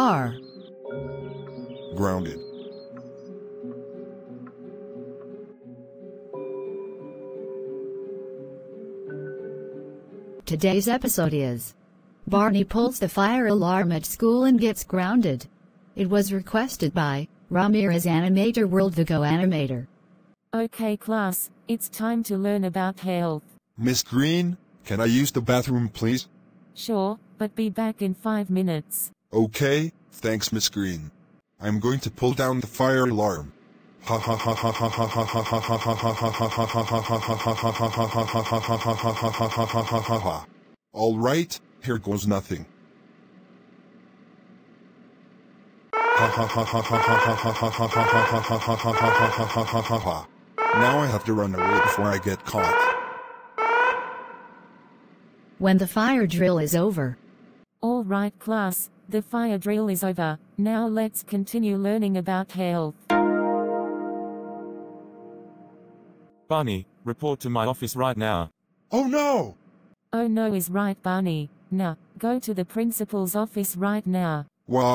are grounded. Today's episode is Barney pulls the fire alarm at school and gets grounded. It was requested by RamirezAnimatorWorld the GoAnimator. Okay class, it's time to learn about health. Miss Green, can I use the bathroom please? Sure, but be back in 5 minutes. Okay, thanks Miss Green. I'm going to pull down the fire alarm. Ha ha ha ha ha ha ha ha ha ha ha ha ha ha ha. All right, here goes nothing. Now I have to run away before I get caught. When the fire drill is over. All right class, the fire drill is over. Now let's continue learning about health. Barney, report to my office right now. Oh no! Oh no is right Barney. Now, go to the principal's office right now. Wah.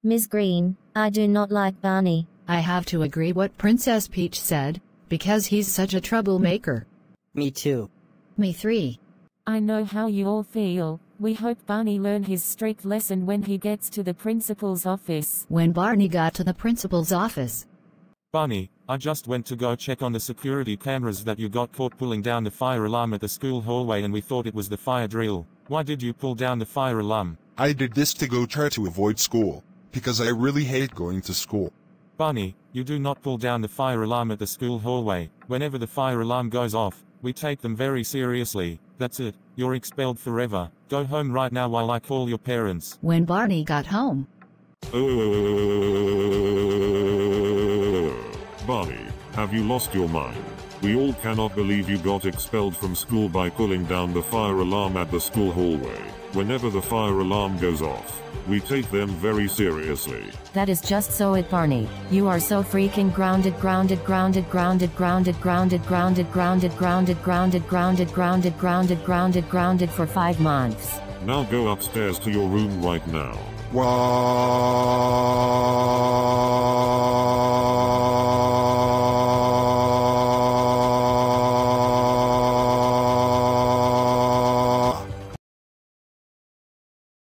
Ms. Green, I do not like Barney. I have to agree what Princess Peach said, because he's such a troublemaker. Me too. Me three. I know how you all feel. We hope Barney learn his strict lesson when he gets to the principal's office. When Barney got to the principal's office. Barney, I just went to go check on the security cameras that you got caught pulling down the fire alarm at the school hallway and we thought it was the fire drill. Why did you pull down the fire alarm? I did this to go try to avoid school, because I really hate going to school. Barney, you do not pull down the fire alarm at the school hallway. Whenever the fire alarm goes off, we take them very seriously. That's it, you're expelled forever. Go home right now while I call your parents. When Barney got home. Barney, have you lost your mind? We all cannot believe you got expelled from school by pulling down the fire alarm at the school hallway. Whenever the fire alarm goes off, we take them very seriously. That is just so it, Barney. You are so freaking grounded for 5 months. Now go upstairs to your room right now. Wah.